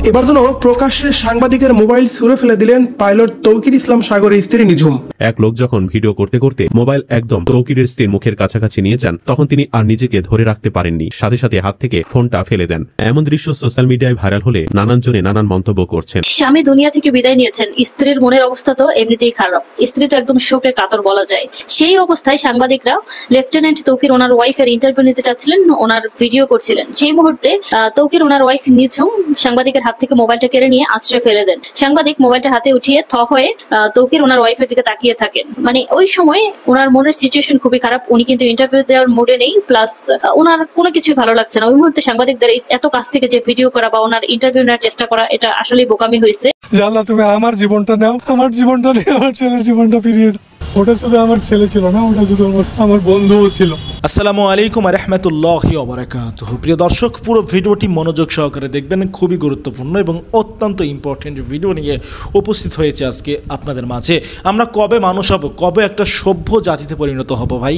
এবার যেন প্রকাশ্যে সাংবাদিকের মোবাইল ছুঁড়ে ফেলে দিলেন পাইলট তৌকির ইসলাম সাগরের স্ত্রী নিঝুম। এক লোক যখন ভিডিও করতে করতে মোবাইল একদম তৌকিরের স্ত্রীর মুখের কাছাকাছি নিয়ে যান, তখন তিনি আর নিজেকে ধরে রাখতে পারেননি, সাথে সাথে হাত থেকে ফোনটা ফেলে দেন। এমন দৃশ্য সোশ্যাল মিডিয়ায় ভাইরাল হলে নানান জনে নানান মন্তব্য করছেন। স্বামী দুনিয়া থেকে বিদায় নিয়েছেন, স্ত্রীর মনের অবস্থা তো এমনিতেই খারাপ, স্ত্রী তো একদম শোকে কাতর বলা যায়। সেই অবস্থায় সাংবাদিকরা লেফটেন্যান্ট তৌকির ওনার ওয়াইফের ইন্টারভিউ নিতে চাচ্ছিলেন, ওনার ভিডিও করছিলেন। সেই মুহূর্তে তৌকির ওনার ওয়াইফ নিঝুম সাংবাদিকের হাত থেকে মোবাইলটা কেড়ে নিয়ে আছড়ে ফেলে দেন। সাংবাদিক মোবাইলটা হাতে উঠিয়ে থ হয়ে তৌকির ওনার ওয়াইফের দিকে তাকিয়ে থাকেন। মানে ওই সময় ওনার মনের সিচুয়েশন খুবই খারাপ, উনি কিন্তু ইন্টারভিউ দেওয়ার মুডে নেই, প্লাস ওনার কোনো কিছুই ভালো লাগছে না। ওই মুহূর্তে সাংবাদিকদের এত কাছ থেকে যে ভিডিও করা বা ওনার ইন্টারভিউ নেওয়ার চেষ্টা করা, এটা আসলেই বোকামি হয়েছে। আল্লাহ তুমি আমার জীবনটা নাও, আমার জীবনটা নিয়ে আমার ছেলের জীবনটা ফিরিয়ে দাও। ওটা শুধু আমার ছেলে ছিল না, ওটা শুধু আমার বন্ধুও ছিল। আসসালামু আলাইকুম ওয়া রাহমাতুল্লাহি ওয়া বারাকাতুহু। প্রিয় দর্শক, পুরো ভিডিওটি মনোযোগ সহকারে দেখবেন, খুবই গুরুত্বপূর্ণ এবং অত্যন্ত ইম্পর্টেন্ট ভিডিও নিয়ে উপস্থিত হয়েছে আজকে আপনাদের মাঝে। আমরা কবে মানুষ হব, কবে একটা সভ্য জাতিতে পরিণত হব ভাই?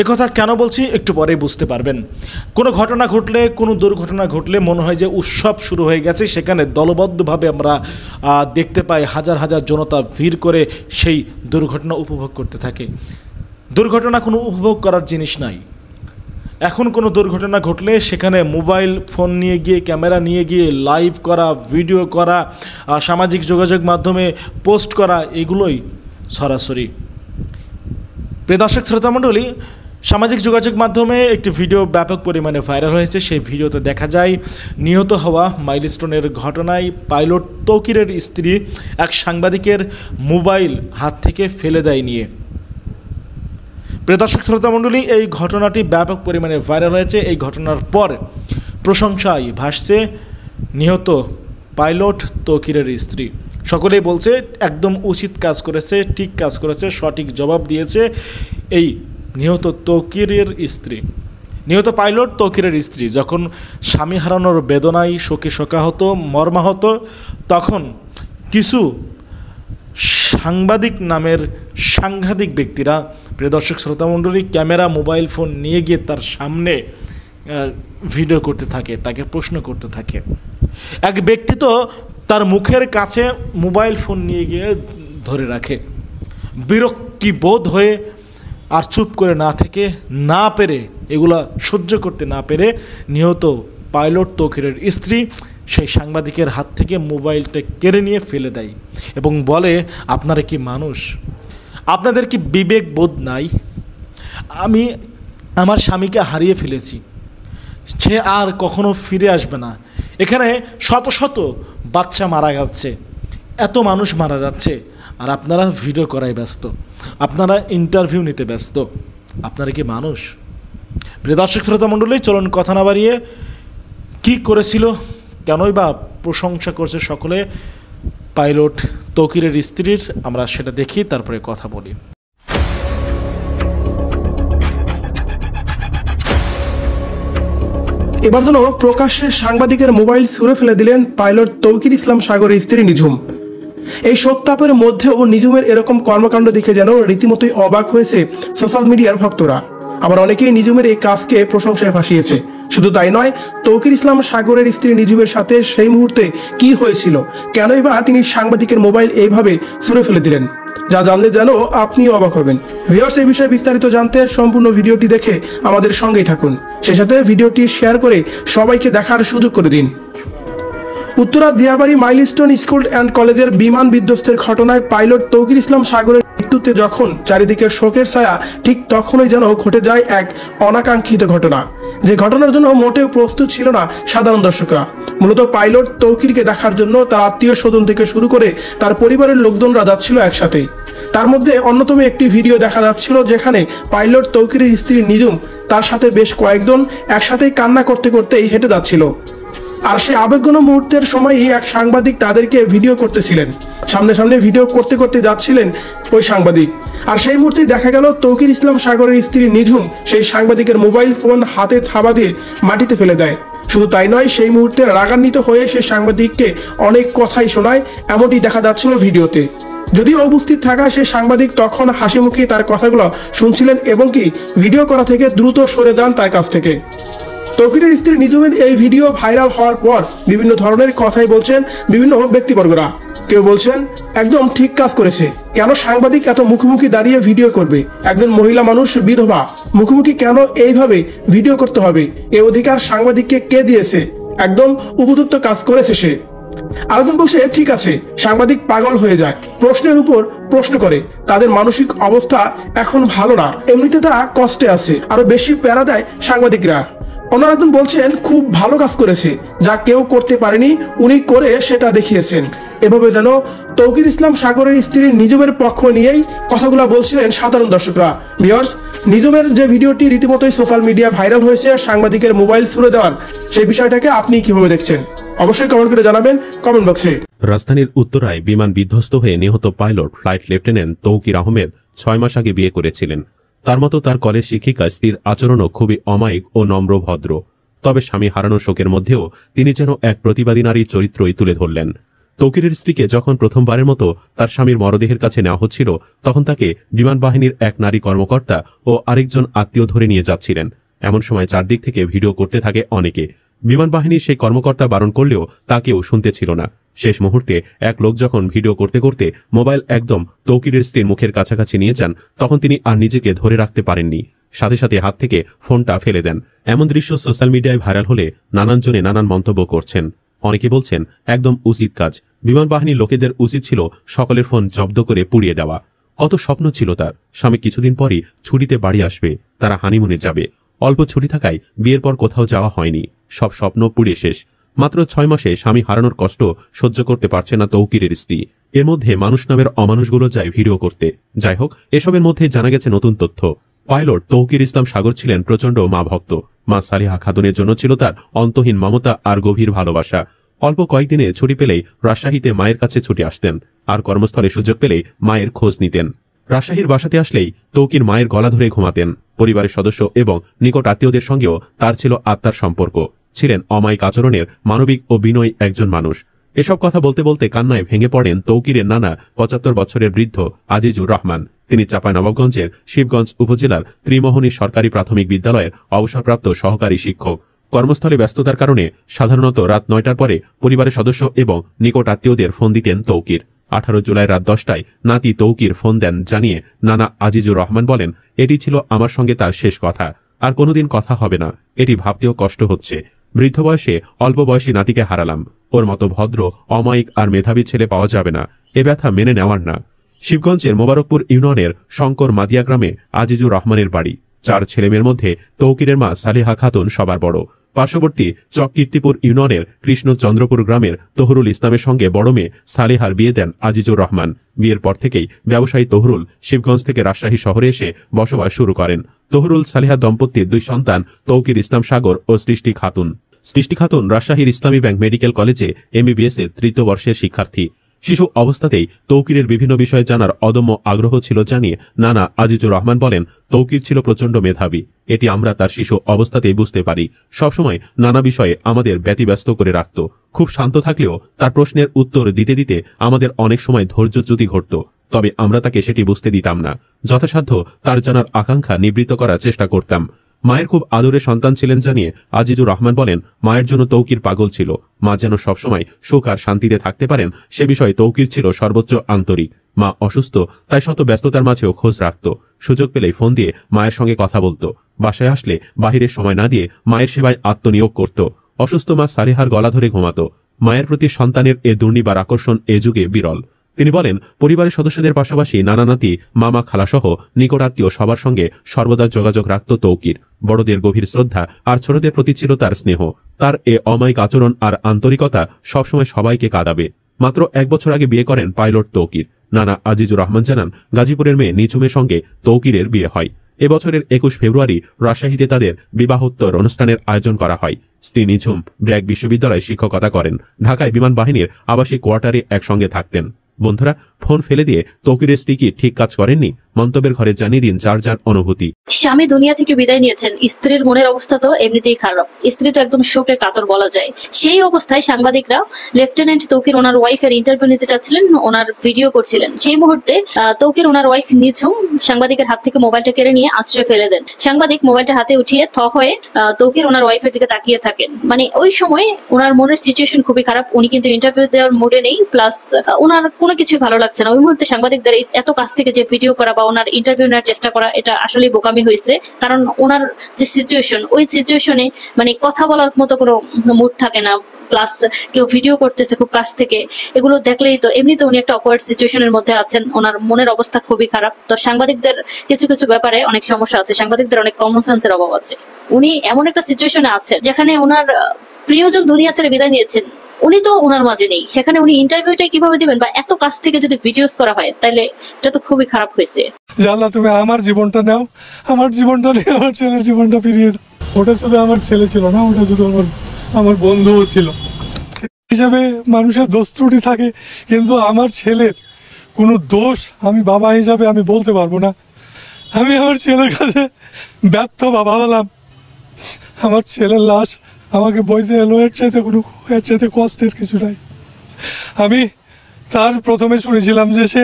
একথা কেন বলছি একটু পরেই বুঝতে পারবেন। কোনো ঘটনা ঘটলে, কোনো দুর্ঘটনা ঘটলে মনে হয় যে উৎসব শুরু হয়ে গেছে। সেখানে দলবদ্ধভাবে আমরা দেখতে পাই হাজার হাজার জনতা ভিড় করে সেই দুর্ঘটনা উপভোগ করতে থাকে। দুর্ঘটনা কোনো উপভোগ করার জিনিস নাই। এখন কোনো দুর্ঘটনা ঘটলে সেখানে মোবাইল ফোন নিয়ে গিয়ে, ক্যামেরা নিয়ে গিয়ে লাইভ করা, ভিডিও করা, সামাজিক যোগাযোগ মাধ্যমে পোস্ট করা, এগুলোই সরাসরি। প্রিয় দর্শক শ্রোতা মণ্ডলী, সামাজিক যোগাযোগ মাধ্যমে একটি ভিডিও ব্যাপক পরিমাণে ভাইরাল হয়েছে। সেই ভিডিওতে দেখা যায় নিহত হওয়া মাইলস্টোনের ঘটনায় পাইলট তৌকিরের স্ত্রী এক সাংবাদিকের মোবাইল হাত থেকে ফেলে দেয় নিয়ে। প্রিয় দর্শক শ্রোতা মণ্ডলী, এই ঘটনাটি ব্যাপক পরিমাণে ভাইরাল হয়েছে। এই ঘটনার পর প্রশংসায় ভাসছে নিহত পাইলট তৌকিরের স্ত্রী। সকলেই বলছে একদম উচিত কাজ করেছে, ঠিক কাজ করেছে, সঠিক জবাব দিয়েছে এই নিহত তৌকিরের স্ত্রী। নিহত পাইলট তৌকিরের স্ত্রী যখন স্বামী হারানোর বেদনায় শোকে শোকাহত, মর্মাহত, তখন কিছু সাংবাদিক নামের সাংঘাতিক ব্যক্তিরা, প্রিয় দর্শক শ্রোতামণ্ডলী, ক্যামেরা, মোবাইল ফোন নিয়ে গিয়ে তার সামনে ভিডিও করতে থাকে, তাকে প্রশ্ন করতে থাকে। এক ব্যক্তি তো তার মুখের কাছে মোবাইল ফোন নিয়ে গিয়ে ধরে রাখে। বিরক্তি বোধ হয়ে আর চুপ করে না থেকে, না পেরে, এগুলা সহ্য করতে না পেরে নিহত পাইলট তৌকিরের স্ত্রী সেই সাংবাদিকের হাত থেকে মোবাইলটা কেড়ে নিয়ে ফেলে দেয় এবং বলে, আপনারা কি মানুষ? আপনাদের কি বিবেক বোধ নাই? আমি আমার স্বামীকে হারিয়ে ফেলেছি, সে আর কখনো ফিরে আসবে না। এখানে শত শত বাচ্চা মারা যাচ্ছে, এত মানুষ মারা যাচ্ছে, আর আপনারা ভিডিও করায় ব্যস্ত, আপনারা ইন্টারভিউ নিতে ব্যস্ত। আপনারা কি মানুষ? প্রিয় দর্শক শ্রোতা মণ্ডলী, চলুন কথা না বাড়িয়ে, কী করেছিল, কেনই বা প্রশংসা করছে সকলে পাইলট তৌকিরের স্ত্রীর, আমরা সেটা দেখি, তারপরে কথা বলি। এবার যেন প্রকাশ্যে সাংবাদিকের মোবাইল ছুঁড়ে ফেলে দিলেন পাইলট তৌকির ইসলাম সাগরের স্ত্রী নিঝুম। এই শোকতাপের মধ্যেও নিঝুমের এরকম কর্মকাণ্ড দেখে যেন রীতিমতোই অবাক হয়েছে সোশ্যাল মিডিয়ার ভক্তরা। আবার অনেকেই নিঝুমের এই কাজকে প্রশংসায় ভাসিয়েছে। শুধু তাই নয়, তৌকির ইসলাম সাগরের স্ত্রী নিঝুমের সাথে সেই মুহূর্তে কি হয়েছিল, কেনই বা তিনি সাংবাদিকের মোবাইল এইভাবে ছুঁড়ে ফেলে দিলেন, যা জানলে যেন আপনিও অবাক হবেন। ভিউয়ার্স, এই বিষয়ে বিস্তারিত জানতে সম্পূর্ণ ভিডিওটি দেখে আমাদের সঙ্গেই থাকুন। সেই সাথে ভিডিওটি শেয়ার করে সবাইকে দেখার সুযোগ করে দিন। Uttara Diabari milestone school and কলেজের বিমান বিধ্বস্তের ঘটনায় পাইলট তৌকির ইসলাম সাগরের মৃত্যুতে যখন চারিদিকে শোকের ছায়া, ঠিক তখনই যেন ঘটে যায় এক অনাকাঙ্ক্ষিত ঘটনা, যে ঘটনার জন্য মোটেও প্রস্তুত ছিল না সাধারণ দর্শকরা। মূলত পাইলট তৌকিরকে দেখার জন্য তার আত্মীয় স্বজন থেকে শুরু করে তার পরিবারের লোকজনরা যাচ্ছিল একসাথে। তার মধ্যে অন্যতম একটি ভিডিও দেখা যাচ্ছিল যেখানে পাইলট তৌকিরের স্ত্রী নিঝুম তার সাথে বেশ কয়েকজন একসাথেই কান্না করতে করতেই হেঁটে যাচ্ছিল। আর সে আবেগঘন মুহূর্তের সময়ই এক সাংবাদিক তাদেরকে ভিডিও করতেছিলেন। সামনে সামনে ভিডিও করতে করতে যাচ্ছিলেন ওই সাংবাদিক। আর সেই মুহূর্তেই দেখা গেল তৌকির ইসলাম সাগরের স্ত্রী নিঝুম সেই সাংবাদিকের মোবাইল ফোন হাতে থাবা দিয়ে মাটিতে ফেলে দেয়। শুধু তাই নয়, সেই মুহূর্তে রাগান্বিত হয়ে সে সাংবাদিককে অনেক কথাই শোনায়, এমনটি দেখা যাচ্ছিল ভিডিওতে। যদিও উপস্থিত থাকা সে সাংবাদিক তখন হাসি মুখে তার কথাগুলো শুনছিলেন এবং কি ভিডিও করা থেকে দ্রুত সরে যান তার কাছ থেকে। তৌকিরের স্ত্রী নিঝুমের এই ভিডিও ভাইরাল হওয়ার পর বিভিন্ন ধরনের কথাই বলছেন বিভিন্ন ব্যক্তিবর্গরা। কেউ বলছেন একদম ঠিক কাজ করেছে, কেন সাংবাদিক এত মুখোমুখি দাঁড়িয়ে ভিডিও করবে, একজন মহিলা মানুষ বিধবা, মুখোমুখি কেন এইভাবে ভিডিও করতে হবে, এই অধিকার সাংবাদিককে কে দিয়েছে, একদম উপযুক্ত কাজ করেছে সে। আরেকজন বলছে ঠিক আছে, সাংবাদিক পাগল হয়ে যায়, প্রশ্নের উপর প্রশ্ন করে, তাদের মানসিক অবস্থা এখন ভালো না, এমনিতে তারা কষ্টে আছে, আরো বেশি প্যারা দেয় সাংবাদিকরা। অন্য একজন বলছেন খুব ভালো কাজ করেছে, যা কেউ করতে পারেনি উনি করে সেটা দেখিয়েছেন। এভাবে যেন তৌকির ইসলাম সাগরের স্ত্রী নিঝুমের পক্ষ নিয়েই কথাগুলো বলছিলেন সাধারণ দর্শকরা। ভিউয়ার্স, নিঝুমের যে ভিডিওটি রীতিমতোই সোশ্যাল মিডিয়া ভাইরাল হয়েছে সাংবাদিকের মোবাইল ছুঁড়ে দেওয়ার, সেই বিষয়টাকে আপনি কিভাবে দেখছেন অবশ্যই কমেন্ট করে জানাবেন কমেন্ট বক্সে। রাজধানীর উত্তরায় বিমান বিধ্বস্ত হয়ে নিহত pilot flight lieutenant Tauqir Ahmed 6 মাস আগে বিয়ে করেছিলেন। তার মতো তার কলেজ শিক্ষিকা স্ত্রীর আচরণও খুবই অমায়িক ও নম্র ভদ্র। তবে স্বামী হারানোর শোকের মধ্যেও তিনি যেন এক প্রতিবাদী নারীর চরিত্রই তুলে ধরলেন। তৌকিরের স্ত্রীকে যখন প্রথমবারের মতো তার স্বামীর মরদেহের কাছে নেওয়া হচ্ছিল, তখন তাকে বিমান বাহিনীর এক নারী কর্মকর্তা ও আরেকজন আত্মীয় ধরে নিয়ে যাচ্ছিলেন। এমন সময় চারদিক থেকে ভিডিও করতে থাকে অনেকে। বিমান বাহিনীর সেই কর্মকর্তা বারণ করলেও তাকেও শুনতে ছিল না। শেষ মুহূর্তে এক লোক যখন ভিডিও করতে করতে মোবাইল একদম তৌকিরের স্ত্রীর মুখের কাছাকাছি নিয়ে যান, তখন তিনি আর নিজেকে ধরে রাখতে পারেননি, সাথে সাথে হাত থেকে ফোনটা ফেলে দেন। এমন দৃশ্য সোশ্যাল মিডিয়ায় ভাইরাল হলে নানান জনে নানান মন্তব্য করছেন। অনেকে বলছেন একদম উচিত কাজ, বিমান বাহিনীর লোকেদের উচিত ছিল সকলের ফোন জব্দ করে পুড়িয়ে দেওয়া। কত স্বপ্ন ছিল তার, স্বামী কিছুদিন পরই ছুটিতে বাড়ি আসবে, তারা হানিমুনে যাবে। অল্প ছুটি থাকায় বিয়ের পর কোথাও যাওয়া হয়নি, সব স্বপ্ন পুড়িয়ে শেষ। মাত্র 6 মাসে স্বামী হারানোর কষ্ট সহ্য করতে পারছে না তৌকিরের স্ত্রী। এর মধ্যে মানুষ নামের অমানুষগুলো যায় ভিডিও করতে। যাই হোক, এসবের মধ্যে জানা গেছে নতুন তথ্য। পাইলট তৌকির ইসলাম সাগর ছিলেন প্রচণ্ড মা ভক্ত। মা সালিহা খাতুনের জন্য ছিল তার অন্তহীন মমতা আর গভীর ভালোবাসা। অল্প কয়েকদিনে ছুটি পেলেই রাজশাহীতে মায়ের কাছে ছুটে আসতেন, আর কর্মস্থলে সুযোগ পেলেই মায়ের খোঁজ নিতেন। রাজশাহীর বাসাতে আসলেই তৌকির মায়ের গলা ধরে ঘুমাতেন। পরিবারের সদস্য এবং নিকট আত্মীয়দের সঙ্গেও তার ছিল আত্মার সম্পর্ক। ছিলেন অমায়িক আচরণের, মানবিক ও বিনয়ী একজন মানুষ। এসব কথা বলতে বলতে কান্নায় ভেঙে পড়েন তৌকিরের নানা 75 বছরের বৃদ্ধ আজিজুর রহমান। তিনি চাঁপাইনবাবগঞ্জের শিবগঞ্জ উপজেলার ত্রিমোহনী সরকারি প্রাথমিক বিদ্যালয়ের অবসরপ্রাপ্ত সহকারী শিক্ষক। কর্মস্থলে ব্যস্ততার কারণে সাধারণত রাত 9টার পরে পরিবারের সদস্য এবং নিকট আত্মীয়দের ফোন দিতেন তৌকির। 18 জুলাই রাত 10টায় নাতি তৌকির ফোন দেন, জানিয়ে নানা আজিজুর রহমান বলেন, এটি ছিল আমার সঙ্গে তার শেষ কথা, আর কোনোদিন কথা হবে না, এটি ভাবতেও কষ্ট হচ্ছে। বৃদ্ধ বয়সে অল্প বয়সী নাতিকে হারালাম, ওর মতো ভদ্র, অমায়িক আর মেধাবী ছেলে পাওয়া যাবে না, এ ব্যথা মেনে নেওয়ার না। শিবগঞ্জের মোবারকপুর ইউনিয়নের শঙ্কর মাদিয়া গ্রামে আজিজুর রহমানের বাড়ি। 4 ছেলেমেয়ের মধ্যে তৌকিরের মা সালিহা খাতুন সবার বড়। পার্শ্ববর্তী চককীর্তিপুর ইউনিয়নের কৃষ্ণচন্দ্রপুর গ্রামের তহরুল ইসলামের সঙ্গে বড় মেয়ে সালিহার বিয়ে দেন আজিজুর রহমান। বিয়ের পর থেকেই ব্যবসায়ী তহরুল শিবগঞ্জ থেকে রাজশাহী শহরে এসে বসবাস শুরু করেন। তহরুল সালিহা দম্পতির 2 সন্তান তৌকির ইসলাম সাগর ও সৃষ্টি খাতুন। সৃষ্টি খাতুন রাজশাহীর ইসলামী ব্যাংক মেডিকেল কলেজে MBBS এর 3য় বর্ষের শিক্ষার্থী। শিশু অবস্থাতেই তৌকিরের বিভিন্ন বিষয়ে জানার অদম্য আগ্রহ ছিল জানিয়ে নানা আজিজুর রহমান বলেন, তৌকির ছিল প্রচণ্ড মেধাবী, এটি আমরা তার শিশু অবস্থাতেই বুঝতে পারি। সবসময় নানা বিষয়ে আমাদের ব্যতিব্যস্ত করে রাখত। খুব শান্ত থাকলেও তার প্রশ্নের উত্তর দিতে দিতে আমাদের অনেক সময় ধৈর্যচ্যুতি ঘটত, তবে আমরা তাকে সেটি বুঝতে দিতাম না। যথাসাধ্য তার জানার আকাঙ্ক্ষা নিবৃত্ত করার চেষ্টা করতাম। মায়ের খুব আদরের সন্তান ছিলেন জানিয়ে আজিজুর রহমান বলেন, মায়ের জন্য তৌকির পাগল ছিল। মা যেন সবসময় সুখ আর শান্তিতে থাকতে পারেন সে বিষয়ে তৌকির ছিল সর্বোচ্চ আন্তরিক। মা অসুস্থ, তাই শত ব্যস্ততার মাঝেও খোঁজ রাখত। সুযোগ পেলেই ফোন দিয়ে মায়ের সঙ্গে কথা বলতো। বাসায় আসলে বাহিরের সময় না দিয়ে মায়ের সেবায় আত্মনিয়োগ করত। অসুস্থ মা সালিহার গলা ধরে ঘুমাত। মায়ের প্রতি সন্তানের এ দুর্নিবার আকর্ষণ এ যুগে বিরল। তিনি বলেন, পরিবারের সদস্যদের পাশাপাশি নানা নাতি, মামা, খালাসহ নিকটাত্মীয় সবার সঙ্গে সর্বদা যোগাযোগ রাখত তৌকির। বড়দের গভীর শ্রদ্ধা আর ছোটদের প্রতি ছিল তার স্নেহ। তার এ অমায়িক আচরণ আর আন্তরিকতা সবসময় সবাইকে কাঁদাবে। মাত্র 1 বছর আগে বিয়ে করেন পাইলট তৌকির। নানা আজিজুর রহমান জানান, গাজীপুরের মেয়ে নিঝুমের সঙ্গে তৌকিরের বিয়ে হয়। এবছরের 21 ফেব্রুয়ারি রাজশাহীতে তাদের বিবাহোত্তর অনুষ্ঠানের আয়োজন করা হয়। স্ত্রী নিঝুম ব্র্যাক বিশ্ববিদ্যালয়ে শিক্ষকতা করেন। ঢাকায় বিমান বাহিনীর আবাসিক কোয়ার্টারে একসঙ্গে থাকতেন। বন্ধুরা, ফোন ফেলে দিয়ে তৌকিরের স্ত্রী কি ঠিক কাজ করেননি? মন্তব্যের ঘরে জানিয়ে দিন যার যার অনুভূতি। স্বামী দুনিয়া থেকে বিদায় নিয়েছেন, স্ত্রীর মনের অবস্থা তো এমনিতেই খারাপ। স্ত্রী তো একদম শোকে কাতর বলা যায়। সেই অবস্থায় সাংবাদিকরা লেফটেন্যান্ট তৌকির ওনার ওয়াইফের ইন্টারভিউ নিতে চাচ্ছিলেন, ওনার ভিডিও করছিলেন। সেই মুহূর্তে তৌকির ওনার ওয়াইফ নিঝুম সাংবাদিকের হাত থেকে মোবাইলটা কেড়ে নিয়ে আছড়ে ফেলে দেন। সাংবাদিক মোবাইলটা হাতে উঠিয়ে হয়ে তৌকির ওনার ওয়াইফের দিকে তাকিয়ে থাকেন। মানে ওই সময় ওনার মনের সিচুয়েশন খুবই খারাপ। উনি কিন্তু ইন্টারভিউ দেওয়ার মুডে নেই, প্লাস ওনার কোনো কিছু ভালো লাগছে না। ওই মুহূর্তে সাংবাদিকদের এত কাছ থেকে যে ভিডিও করা বা ওনার ইন্টারভিউ নেওয়ার চেষ্টা করা, এটা আসলে বোকামি হয়েছে। কারণ ওনার যে সিচুয়েশন, ওই সিচুয়েশনে মানে কথা বলার মতো কোনো মুড থাকে না, প্লাস কেউ ভিডিও করতেছে খুব কাছ থেকে, এগুলো দেখলেই তো এমনিতে উনি একটা অকওয়ার্ড সিচুয়েশনের মধ্যে আছেন। ওনার মনের অবস্থা খুবই খারাপ। তো সাংবাদিকদের কিছু কিছু ব্যাপারে অনেক সমস্যা আছে, সাংবাদিকদের অনেক কমন সেন্সের অভাব আছে। উনি এমন একটা সিচুয়েশনে আছেন যেখানে ওনার প্রিয়জন দুনিয়া ছেড়ে বিদায় নিয়েছেন, উনি তো ওনার মাঝে নেই। সেখানে উনি ইন্টারভিউটা কিভাবে দিবেন, বা এত কাছ থেকে যদি ভিডিওস করা হয়, তাহলে এটা তো খুবই খারাপ হয়েছে। আল্লাহ তুমি আমার জীবনটা নাও, আমার জীবনটা নিয়ে আমার ছেলের জীবনটা ফিরিয়ে দাও। ওটা শুধু আমার ছেলে ছিল না, ওটা শুধু আমার বন্ধুও ছিল। হিসাবে মানুষের দোষ ত্রুটি থাকে, কিন্তু আমার ছেলের কোনো দোষ আমি বাবা হিসাবে আমি বলতে পারবো না। আমি আমার ছেলের কাছে ব্যর্থ বাবা হলাম। আমার ছেলের লাশ আমাকে বইতে এলো, এর চাইতে কষ্টের কিছু নাই। আমি তার প্রথমে শুনেছিলাম যে সে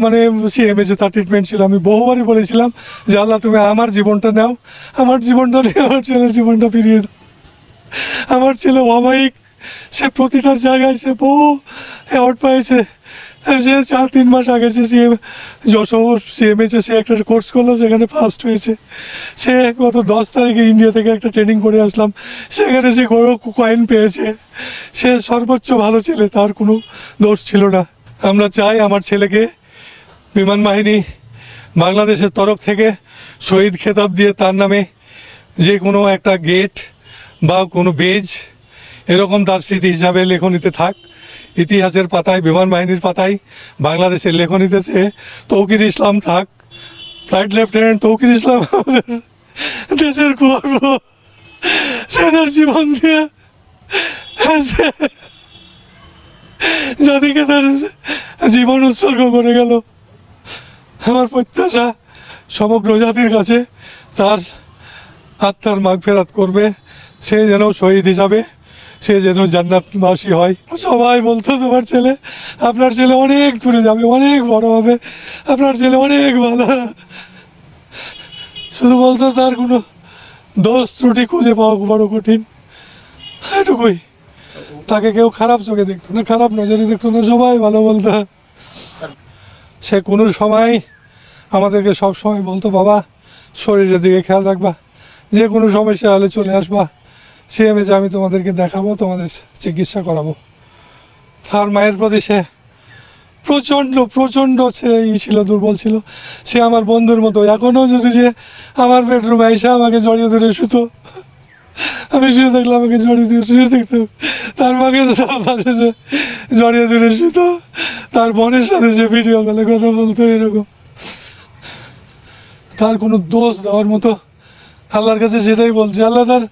মানে সিএমএ তার ট্রিটমেন্ট ছিল। আমি বহুবারই বলেছিলাম যে আল্লাহ তুমি আমার জীবনটা নাও, আমার জীবনটা নিয়ে আমার ছেলের জীবনটা ফিরিয়ে দাও। আমার ছেলে অমায়িক, সে প্রতিটা জায়গায় সে বহু অ্যাওয়ার্ড পেয়েছে। সে 4-3 মাস আগে সে যশোর সিএমএইচে সে একটা কোর্স করলো, সেখানে ফার্স্ট হয়েছে। সে গত 10 তারিখে ইন্ডিয়া থেকে একটা ট্রেনিং করে আসলাম, সেখানে সে কয়েন পেয়েছে। সে সর্বোচ্চ ভালো ছেলে, তার কোনো দোষ ছিল না। আমরা চাই আমার ছেলেকে বিমান বাহিনী বাংলাদেশের তরফ থেকে শহীদ খেতাব দিয়ে তার নামে যে কোনো একটা গেট বা কোনো বেজ এরকম তার স্মৃতি হিসাবে লেখনীতে থাক। ইতিহাসের পাতায়, বিমান বাহিনীর পাতায়, বাংলাদেশের লেখনীতে তৌকির ইসলাম থাক। ফ্লাইট লেফটেন্যান্ট তৌকির ইসলাম আমাদের দেশের গর্ব। সেনার জীবন দিয়ে জাতিকে তার জীবন উৎসর্গ করে গেল। আমার প্রত্যাশা সমগ্র জাতির কাছে তার আত্মার মাগফিরাত করবে, সে যেন শহীদ হিসাবে সে যেন জান্নাতবাসী হয়। সবাই বলতো তোমার ছেলে, আপনার ছেলে অনেক দূরে যাবে, অনেক বড় হবে, আপনার ছেলে অনেক ভালো। শুধু বলতো তার কোনো দোষ ত্রুটি খুঁজে পাওয়া বড় কঠিন, এটুকুই। তাকে কেউ খারাপ চোখে দেখতো না, খারাপ নজরে দেখতো না, সবাই ভালো বলতো। সে কোনো সময় আমাদেরকে সব সময় বলতো, বাবা শরীরের দিকে খেয়াল রাখবা, যে কোনো সমস্যা হলে চলে আসবা, সিএমএ আমি তোমাদেরকে দেখাবো, তোমাদের চিকিৎসা করাবো। তার মায়ের প্রতি সে প্রচণ্ড সে ছিল, দুর্বল ছিল। সে আমার বন্ধুর মতো। এখনও যদি যে আমার বেডরুমে এসে আমাকে জড়িয়ে ধরে শুতো, আমি শুয়ে থাকলে আমাকে জড়িয়ে ধরে শুয়ে থাকতাম। তার মাকে জড়িয়ে ধরে শুতো, তার বোনের সাথে যে ভিডিও কলে কথা বলতো, এরকম। তার কোনো দোষ দেওয়ার মতো আল্লাহর কাছে সেটাই বলছি। আল্লাহ তার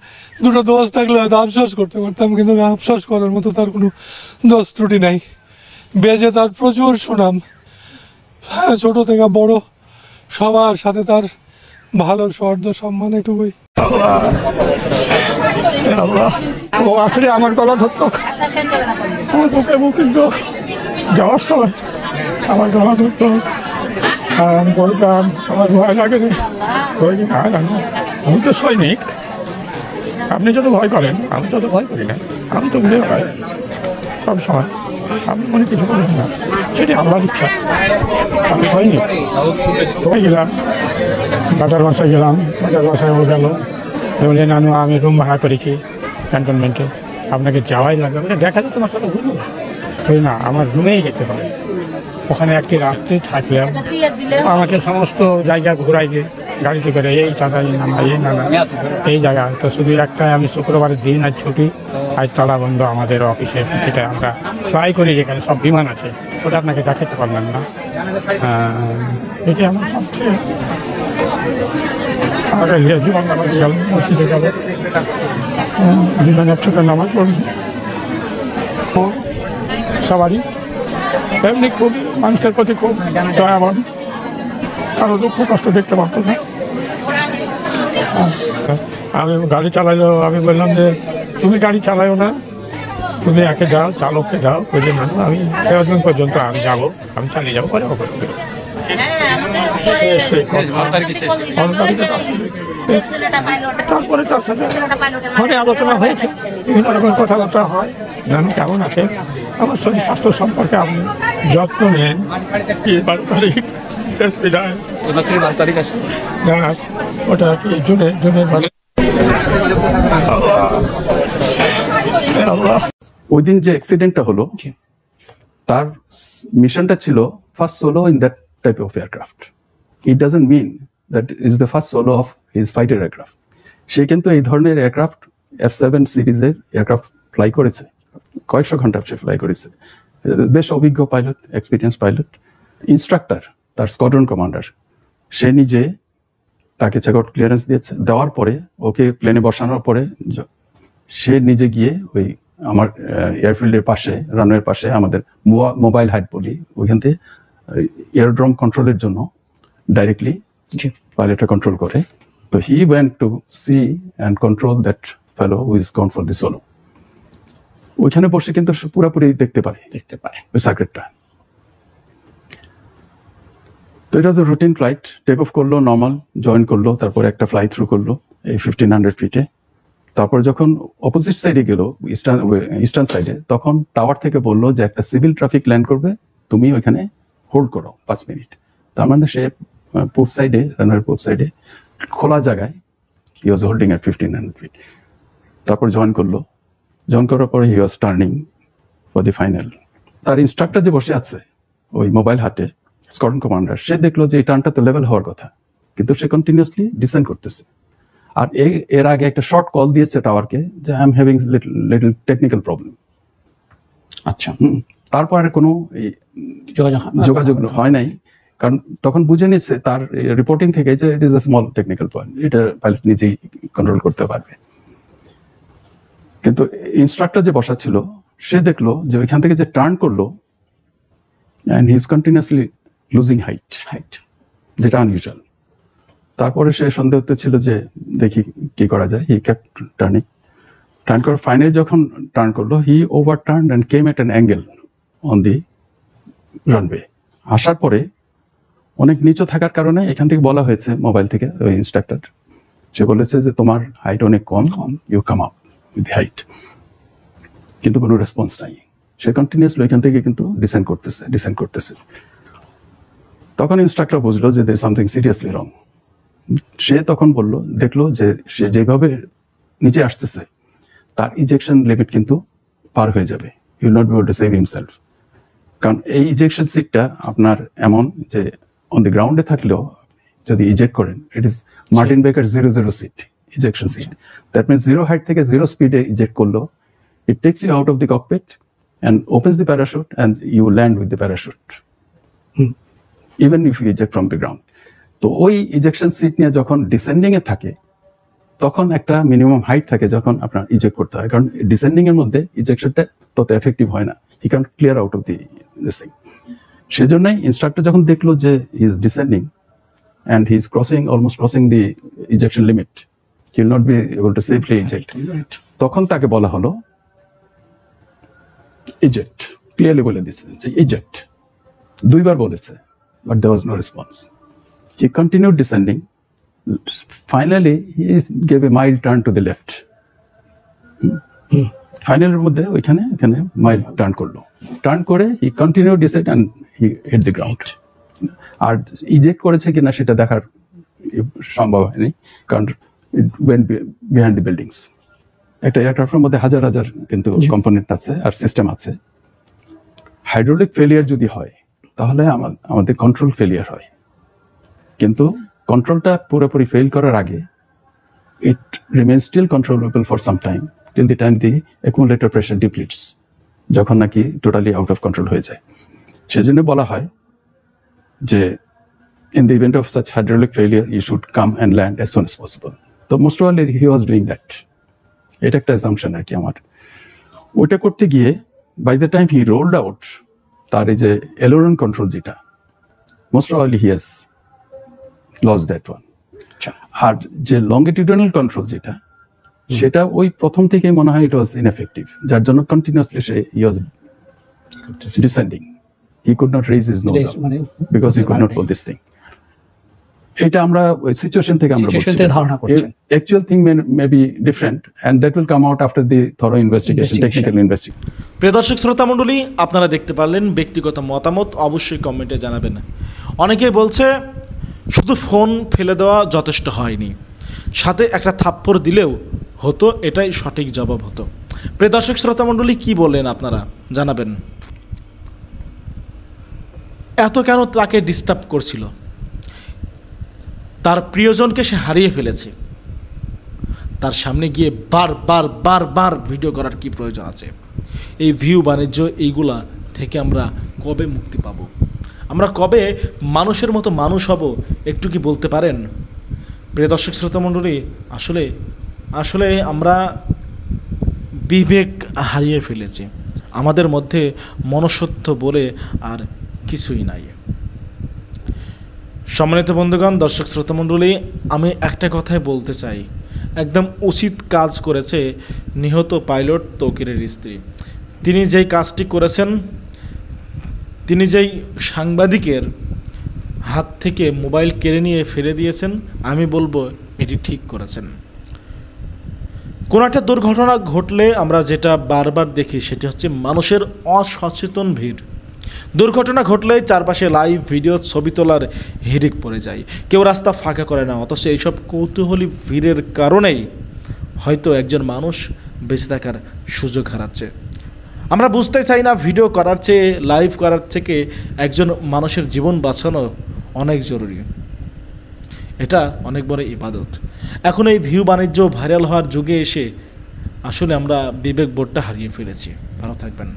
দুটো দোষ থাকলে হয়তো আফসোস করতে পারতাম, কিন্তু আফসোস করার মতো তার কোনো দোষ ত্রুটি নাই। বেজে তার প্রচুর সুনাম, ছোট থেকে বড় সবার সাথে তার ভালো সর্দ সম্মান, এটুকুই। ও আসলে আমার গলা ধরতো, আমার বুকে যাওয়ার সময় আমার গলা ধরতো, আমি বলতাম আমার ভয় লাগে। আমি তো সৈনিক, আপনি যত ভয় করেন আমি তত ভয় করি না, আমি তো উড়ে হয় সব সময়, আমি মনে কিছু করি না, সেটি আল্লাহর ইচ্ছা। আমি সৈনিক হয়ে গেলাম, বাটার বাসায় গেলাম, বাটার বাসায় ও গেল, বললেন আমি রুম ভাড়া করেছি ক্যান্টনমেন্টে, আপনাকে যাওয়াই লাগবে। মানে দেখা যায় তোমার সাথে ঘুরবো না, আমার রুমেই যেতে হবে। ওখানে একটি রাত্রে থাকলাম, আমাকে সমস্ত জায়গা ঘুরাইবে গাড়িতে করে, এই জায়গায় নামা, এই নামা, এই জায়গায়। তো শুধু একটাই, আমি শুক্রবারের দিন আজ ছুটি, আজ তালা বন্ধ আমাদের অফিসে, যেটা আমরা ফ্লাই করি, যেখানে সব বিমান আছে, ওটা আপনাকে দেখাতে পারলাম না। এটি আমার সবচেয়ে জীবন নামাজে গেল, মসজিদে গেল, জীবন একসাথে নামাজ পড়ল। সবারই এমনি খুব মানুষের প্রতি খুব দয়াবান, কারো দুঃখ কষ্ট দেখতে পারতো না। আমি গাড়ি চালাইলেও আমি বললাম যে তুমি গাড়ি চালাও না, তুমি একে যাও, চালককে যাও, বলছে না আমি 6 পর্যন্ত আমি যাবো, আমি চালিয়ে যাবো, পরে হবে। তারপরে তার সাথে ফোনে আলোচনা হয়েছে, বিভিন্ন রকম কথাবার্তা হয়, জানি কেমন আছে, আমার শরীর স্বাস্থ্য সম্পর্কে আপনি যত্ন নেন। কি 12 তারিখ শেষ বিদায়, ওটা কি জুনের ওই দিন যে অ্যাক্সিডেন্টটা হলো, তার মিশনটা ছিল first solo in that type of aircraft. It doesn't mean that is the first solo of his fighter aircraft. সে কিন্তু এই ধরনের এয়ারক্রাফট F7 সিরিজের এয়ারক্রাফট ফ্লাই করেছে, কয়েকশো ঘন্টা সে ফ্লাই করেছে। বেশ অভিজ্ঞ পাইলট, এক্সপিরিয়েন্স পাইলট। ইনস্ট্রাক্টর, তার স্কোয়াড্রন কমান্ডার, সে নিজে তাকে চেক আউট ক্লিয়ারেন্স দিয়েছে। দেওয়ার পরে ওকে প্লেনে বসানোর পরে সে নিজে গিয়ে ওই আমার এয়ারফিল্ডের পাশে, রানওয়ের পাশে আমাদের মোবাইল হাইট বলি, ওইখান থেকে এয়ারড্রোম কন্ট্রোলের জন্য ডাইরেক্টলি পাইলটটা কন্ট্রোল করে। তো he went to sea and control that fellow who is gone for the solo. ওইখানে বসে কিন্তু পুরোপুরি দেখতে পারে ওই সার্কিটটা। তো এটা হচ্ছে রুটিন ফ্লাইট। টেক অফ করলো, নর্মাল জয়েন করলো, তারপরে একটা ফ্লাই থ্রু করলো এই 1500 ফিটে। তারপর যখন অপোজিট সাইডে গেল, ইস্টার্ন সাইডে, তখন টাওয়ার থেকে বললো যে একটা সিভিল ট্রাফিক ল্যান্ড করবে, তুমি ওইখানে হোল্ড করো 5 মিনিট। তার মানে সে পূব সাইডে, রানার পূব সাইডে খোলা জায়গায় হি ওয়াজ হোল্ডিং এট 1500 ফিট। তারপর জয়েন করলো, জয়েন করার পরে হি ওয়াজ টার্নিং ফর দি ফাইনাল। তার ইনস্ট্রাক্টর যে বসে আছে ওই মোবাইল হাটে, স্কোয়াড্রন কমান্ডার, সে দেখলো যে এই টার্নটা তো লেভেল হওয়ার কথা, কিন্তু সে কন্টিনিউয়াসলি ডিসেন্ড করতেছে। আর এর আগে একটা শর্ট কল দিয়েছে টাওয়ারকে যে I am having little technical problem. আচ্ছা, তারপর কোনো যোগাযোগ হয় নাই, কারণ তখন বুঝে নিচ্ছে তার রিপোর্টিং থেকে যে it is a small technical point, এটা পাইলট নিজেই কন্ট্রোল করতে পারবে। কিন্তু ইনস্ট্রাক্টর যে বসা ছিল, সে দেখলো যে ওইখান থেকে যে টার্ন করলো and he is continuously losing height, যেটা আনইউজুয়াল। তারপরে সে সন্দেহ ছিল যে দেখি কি করা যায়। হি কেপ্ট টার্ন করে ফাইনালি যখন টার্ন করলো, he over turn and came at an angle on the runway. আসার পরে অনেক নিচু থাকার কারণে এখান থেকে বলা হয়েছে মোবাইল থেকে, ওই ইনস্ট্রাক্টর সে বলেছে যে তোমার হাইট অনেক কম, you come up with height. কিন্তু কোনো রেসপন্স নাই, সে কন্টিনিউয়াসলি এখান থেকে কিন্তু ডিসেন্ড করতেছে। তখন ইনস্ট্রাক্টর বুঝলো যে দে সামথিং সিরিয়াসলি রং। সে তখন বললো, দেখলো যে সে যেভাবে নিচে আসতেছে তার ইজেকশন লিমিট কিন্তু পার হয়ে যাবে, he will not be able to save himself. কারণ এই ইজেকশন সিটটা আপনার এমন যে অন দি গ্রাউন্ডে থাকলেও যদি ইজেক্ট করেন, it is Martin Baker 00 seat ejection seat. That means 0 height থেকে 0 স্পিডে ইজেক্ট করলো, it takes you out of the cockpit and opens the parachute and you land with the parachute, even if you eject from the ground. তো ওই ejection seat নিয়ে যখন descending এ থাকে, তখন একটা মিনিমাম হাইট থাকে যখন আপনার ইজেক্ট করতে হয়, কারণ ডিসেন্ডিং এর মধ্যে ইজেকশনটা তত এফেক্টিভ হয় না, he can clear out of the দিসিং। সেজন্যই ইনস্ট্রাক্টর যখন দেখলো যে he is descending and he is almost crossing the ejection limit, he will not be able to safely eject, তখন তাকে বলা হলো eject, ক্লিয়ারলি বলে দিচ্ছে যে eject। 2 বার বলেছে, but there was no response. He continued descending. Finally he gave a mild turn to the left. ফাইনালের মধ্যে এখানে মাইল্ড টার্ন করলো, টার্ন করে he continued descent and he hit the ground. আর ইজেক্ট করেছে কিনা সেটা দেখার সম্ভব হয়নি, কারণ it went behind the buildings. একটা এয়ারক্রাফটের মধ্যে হাজার হাজার কিন্তু কম্পোনেন্ট আছে আর সিস্টেম আছে। হাইড্রোলিক ফেলিয়ার যদি হয় তাহলে আমাদের কন্ট্রোল ফেলিয়ার হয়, কিন্তু কন্ট্রোলটা পুরোপুরি ফেল করার আগে it remains still controllable for some time, till the time the accumulator pressure depletes, যখন নাকি টোটালি আউট অফ কন্ট্রোল হয়ে যায়। সেজন্য বলা হয় যে in the event of such hydraulic failure you should come and land as soon as possible. So most probably he was doing that. এটা একটা অ্যাসাম্পশন আর কি আমার। ওটা করতে গিয়ে by the time he rolled out, তার এই যে এলোরন কন্ট্রোল যেটা, most probably he has loss that one. আর যে লংগিটিউডনাল কন্ট্রোল যেটা, সেটা ওই প্রথম থেকে মনে হয় ইট ওয়াজ ইনএফেক্টিভ, যার জন্য কন্টিনিউয়াসলি সে was descending. He could not raise his nose up because he could not pull this thing. এটা আমরা ওই সিচুয়েশন থেকে আমরা ধারণা করছি। Actual thing may be different and that will come out after the thorough investigation, technical investigation. প্রিয় দর্শক শ্রোতা মণ্ডলী, আপনারা দেখতে পারলেন, ব্যক্তিগত মতামত অবশ্যই কমেন্টে জানাবেন। অনেকেই বলছে শুধু ফোন ফেলে দেওয়া যথেষ্ট হয়নি, সাথে একটা থাপ্পড় দিলেও হতো, এটাই সঠিক জবাব হতো। প্রিয় দর্শক শ্রোতা মণ্ডলী, কী বললেন আপনারা জানাবেন। এত কেন তাকে ডিস্টার্ব করছিল? তার প্রিয়জনকে সে হারিয়ে ফেলেছে, তার সামনে গিয়ে বারবার ভিডিও করার কি প্রয়োজন আছে? এই ভিউ বাণিজ্য এইগুলা থেকে আমরা কবে মুক্তি পাব? আমরা কবে মানুষের মতো মানুষ হব? একটু কি বলতে পারেন? প্রিয় দর্শক শ্রোতা মণ্ডলী, আসলে আমরা বিবেক হারিয়ে ফেলেছি, আমাদের মধ্যে মনুষ্যত্ব বলে আর কিছুই নাই। সম্মানিত বন্ধুগণ, দর্শক শ্রোতা মণ্ডলী, আমি একটা কথাই বলতে চাই, একদম উচিত কাজ করেছে নিহত পাইলট তৌকিরের স্ত্রী। তিনি যেই কাজটি করেছেন, তিনি যেই সাংবাদিকের হাত থেকে মোবাইল কেড়ে নিয়ে ফেলে দিয়েছেন, আমি বলবো এটি ঠিক করেছেন। কোনো একটা দুর্ঘটনা ঘটলে আমরা যেটা বারবার দেখি সেটি হচ্ছে মানুষের অসচেতন ভিড়। দুর্ঘটনা ঘটলে চারপাশে লাইভ ভিডিও ছবি তোলার হিড়িক পড়ে যায়, কেউ রাস্তা ফাঁকা করে না, অথচ এইসব কৌতূহলী ভিড়ের কারণেই হয়তো একজন মানুষ বেঁচে থাকার সুযোগ হারাচ্ছে। আমরা বুঝতে চাই না ভিডিও করার চেয়ে লাইভ করার থেকে একজন মানুষের জীবন বাঁচানো অনেক জরুরি, এটা অনেক বড় ইবাদত। এখন এই ভিউ বাণিজ্য ভাইরাল হওয়ার যুগে এসে আসলে আমরা বিবেক বোধটা হারিয়ে ফেলেছি। ভালো থাকবেন।